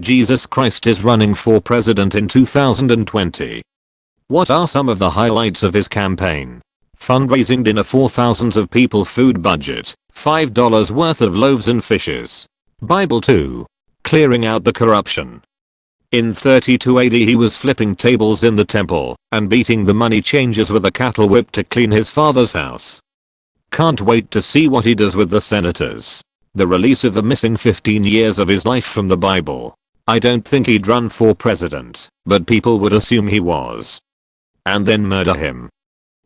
Jesus Christ is running for president in 2020. What are some of the highlights of his campaign? Fundraising dinner for thousands of people, food budget, $5 worth of loaves and fishes. Bible 2. Clearing out the corruption. In 32 AD he was flipping tables in the temple and beating the money changers with a cattle whip to clean his father's house. Can't wait to see what he does with the senators. The release of the missing 15 years of his life from the Bible. I don't think he'd run for president, but people would assume he was. And then murder him.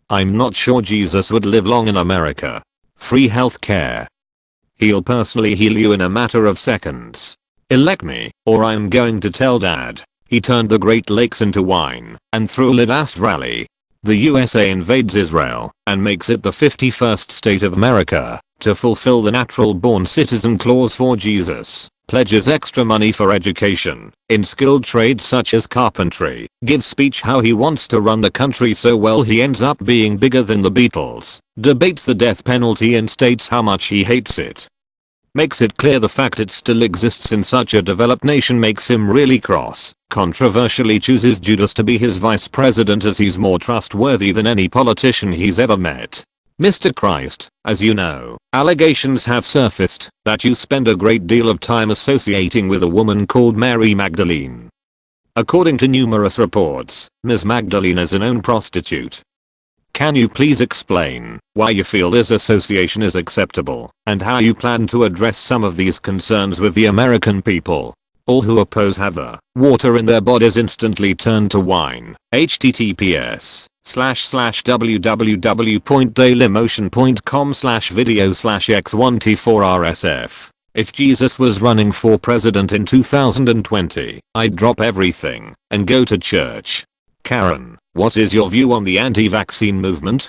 I'm not sure Jesus would live long in America. Free health care. He'll personally heal you in a matter of seconds. Elect me, or I'm going to tell Dad. He turned the Great Lakes into wine and threw a last rally. The USA invades Israel and makes it the 51st state of America to fulfill the natural-born citizen clause for Jesus. Pledges extra money for education in skilled trades such as carpentry. Gives speech how he wants to run the country so well he ends up being bigger than the Beatles. Debates the death penalty and states how much he hates it. Makes it clear the fact it still exists in such a developed nation makes him really cross. Controversially chooses Judas to be his vice president as he's more trustworthy than any politician he's ever met. Mr. Christ, as you know, allegations have surfaced that you spend a great deal of time associating with a woman called Mary Magdalene. According to numerous reports, Ms. Magdalene is a known prostitute. Can you please explain why you feel this association is acceptable and how you plan to address some of these concerns with the American people? All who oppose have the water in their bodies instantly turned to wine. https://www.dailymotion.com/video/x1t4rsf. If Jesus was running for president in 2020, I'd drop everything and go to church. Karen, what is your view on the anti-vaccine movement?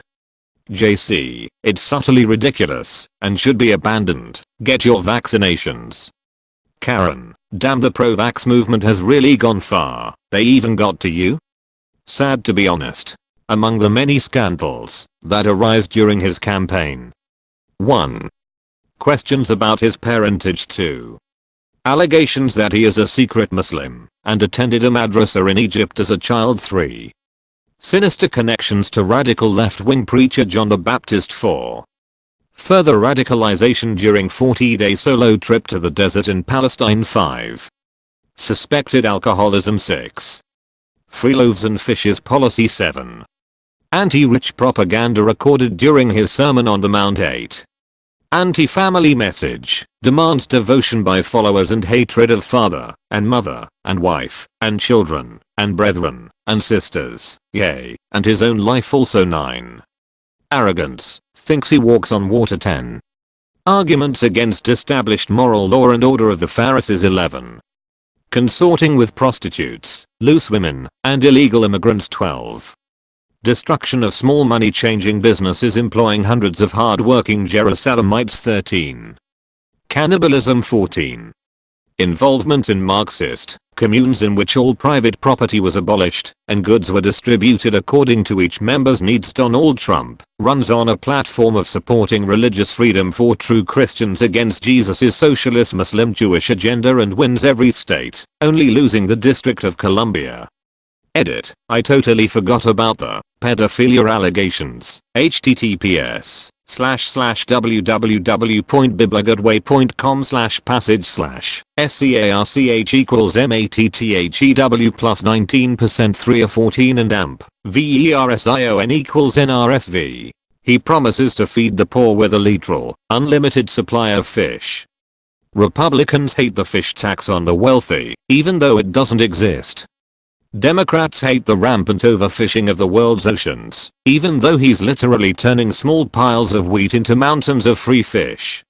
JC, it's subtly ridiculous and should be abandoned. Get your vaccinations. Karen, damn, the pro-vax movement has really gone far. They even got to you? Sad to be honest. Among the many scandals that arise during his campaign. 1. Questions about his parentage. 2. Allegations that he is a secret Muslim and attended a madrasa in Egypt as a child. 3. Sinister connections to radical left-wing preacher John the Baptist. 4. Further radicalization during 40-day solo trip to the desert in Palestine. 5. Suspected alcoholism. 6. Free loaves and fishes policy. 7. Anti-rich propaganda recorded during his Sermon on the Mount. 8. Anti-family message, demands devotion by followers and hatred of father and mother and wife and children and brethren and sisters, yea, and his own life also. 9. Arrogance, thinks he walks on water. 10. Arguments against established moral law and order of the Pharisees. 11. Consorting with prostitutes, loose women, and illegal immigrants. 12. Destruction of small money changing businesses employing hundreds of hard-working Jerusalemites. 13. Cannibalism. 14. Involvement in Marxist communes in which all private property was abolished and goods were distributed according to each member's needs. Donald Trump runs on a platform of supporting religious freedom for true Christians against Jesus' socialist Muslim Jewish agenda and wins every state, only losing the District of Columbia. Edit. I totally forgot about the pedophilia allegations. https://www.bibligodway.com/passage/SCARCH=MATTHEW plus 19% 3 or 14 and amp. VERSION=NRSV. He promises to feed the poor with a literal, unlimited supply of fish. Republicans hate the fish tax on the wealthy, even though it doesn't exist. Democrats hate the rampant overfishing of the world's oceans, even though he's literally turning small piles of wheat into mountains of free fish.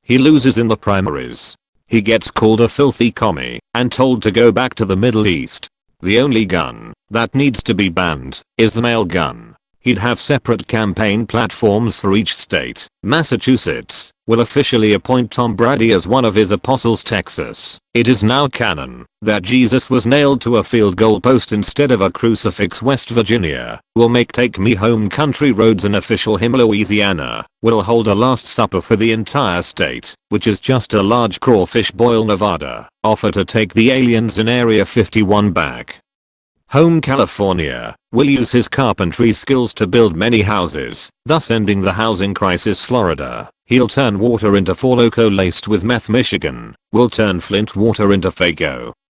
He loses in the primaries. He gets called a filthy commie and told to go back to the Middle East. The only gun that needs to be banned is the mail gun. He'd have separate campaign platforms for each state. Massachusetts will officially appoint Tom Brady as one of his apostles. Texas, it is now canon That Jesus was nailed to a field goal post instead of a crucifix. West Virginia will make Take Me Home Country Roads an official hymn. Louisiana will hold a last supper for the entire state, which is just a large crawfish boil. Nevada offer to take the aliens in Area 51 back home. California will use his carpentry skills to build many houses, thus ending the housing crisis. Florida, he'll turn water into Four Loko laced with meth. Michigan will turn Flint water into Faygo.